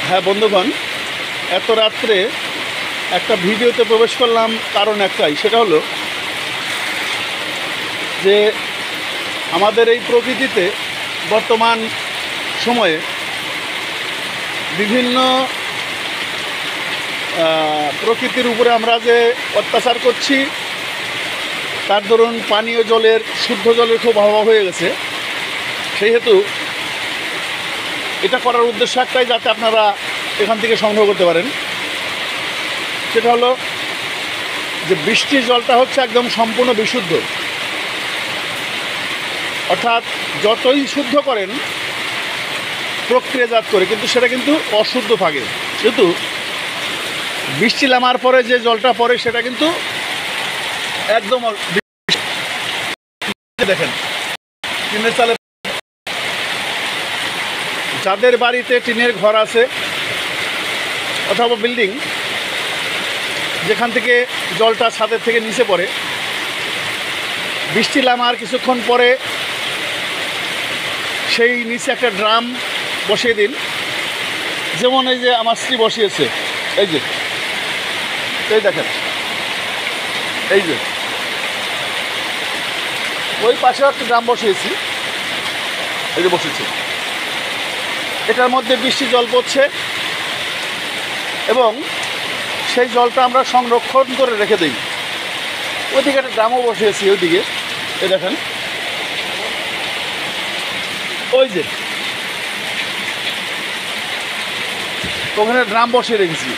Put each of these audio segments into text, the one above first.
হ্যাঁ বন্ধুগণ, এত রাত্রে একটা ভিডিওতে প্রবেশ করলাম কারণ একটাই, সেটা হলো যে আমাদের এই প্রকৃতিতে বর্তমান সময়ে বিভিন্ন প্রকৃতির উপরে আমরা যে অত্যাচার করছি, তার দরুন পানীয় জলের, শুদ্ধ জলের খুব অভাব হয়ে গেছে। সেই হেতু এটা করার উদ্দেশ্য একটাই, যাতে আপনারা এখান থেকে সংগ্রহ করতে পারেন। সেটা হলো যে বৃষ্টির জলটা হচ্ছে একদম সম্পূর্ণ বিশুদ্ধ, অর্থাৎ যতই শুদ্ধ করেন প্রক্রিয়াজাত করে, কিন্তু সেটা কিন্তু অশুদ্ধ থাকে। কিন্তু বৃষ্টি নামার পরে যে জলটা পড়ে সেটা কিন্তু একদম দেখেন টিনের চালে। যাদের বাড়িতে টিনের ঘর আছে অথবা বিল্ডিং, যেখান থেকে জলটা ছাদের থেকে নিচে পড়ে, বৃষ্টি নামার কিছুক্ষণ পরে সেই নিচে একটা ড্রাম বসিয়ে দিন। যেমন এই যে আমার স্ত্রী বসিয়েছে, এই যে এই দেখেন, এই যে ওই পাশে একটা ড্রাম বসিয়েছি, এই যে বসেছি। এটার মধ্যে বৃষ্টি জল পড়ছে এবং সেই জলটা আমরা সংরক্ষণ করে রেখে দিই। ওইদিকে একটা ড্রামও বসিয়েছি, ওইদিকে এই দেখেন, ওই যে ওখানে ড্রাম বসিয়ে রেখেছি।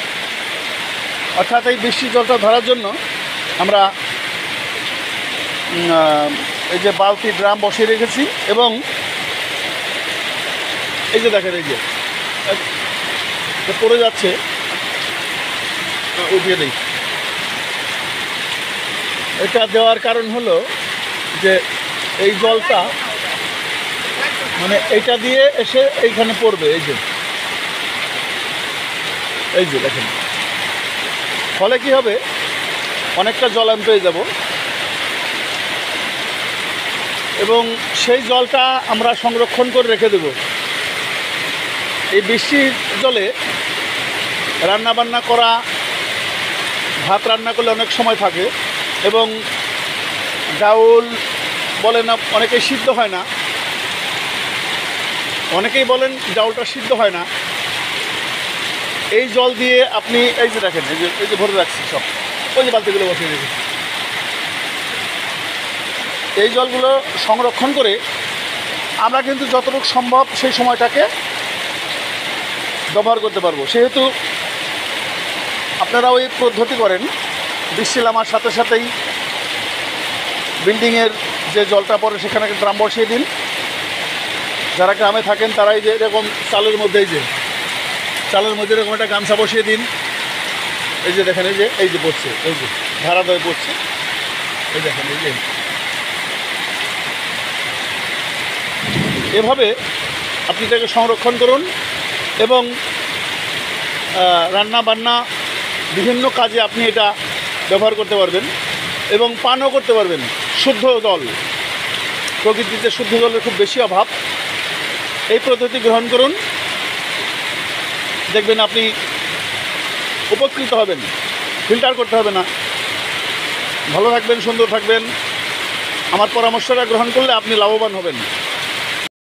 অর্থাৎ এই বৃষ্টির জলটা ধরার জন্য আমরা এই যে বালতি ড্রাম বসিয়ে রেখেছি। এবং এই যে দেখেন, এই যে পড়ে যাচ্ছে, উঠিয়ে দিই। এটা দেওয়ার কারণ হলো যে এই জলটা মানে এইটা দিয়ে এসে এইখানে পড়বে, এই যে এই যে দেখেন। ফলে কি হবে, অনেকটা জল আমি পেয়ে যাব এবং সেই জলটা আমরা সংরক্ষণ করে রেখে দেব। এই বৃষ্টির জলে রান্না বান্না করা, ভাত রান্না করলে অনেক সময় থাকে এবং ডাউল বলে না, অনেকেই সিদ্ধ হয় না, অনেকেই বলেন ডাউলটা সিদ্ধ হয় না। এই জল দিয়ে আপনি এই যে দেখেন, এই যে ভরে রাখছি সব, ওই যে বালতিগুলো বসিয়ে রেখেছি, এই জলগুলো সংরক্ষণ করে আমরা কিন্তু যতটুকু সম্ভব সেই সময়টাকে ব্যবহার করতে পারবো। সেহেতু আপনারা ওই পদ্ধতি করেন, বৃষ্টি নামার সাথে সাথেই বিল্ডিংয়ের যে জলটা পড়ে সেখানে একটা ড্রাম বসিয়ে দিন। যারা গ্রামে থাকেন তারা এই যে এরকম চালের মধ্যে, এই যে চালের মধ্যে এরকম একটা গামছা বসিয়ে দিন। এই যে দেখেন, এই যে পড়ছে, এই যে ধারাদয় পড়ছে, এই দেখেন, এই যে এভাবে আপনি এটাকে সংরক্ষণ করুন এবং রান্না বান্না বিভিন্ন কাজে আপনি এটা ব্যবহার করতে পারবেন এবং পানও করতে পারবেন। শুদ্ধ জল, প্রকৃতিতে শুদ্ধ জলের খুব বেশি অভাব। এই পদ্ধতি গ্রহণ করুন, দেখবেন আপনি উপকৃত হবেন, ফিল্টার করতে হবে না। ভালো থাকবেন, সুন্দর থাকবেন। আমার পরামর্শটা গ্রহণ করলে আপনি লাভবান হবেন।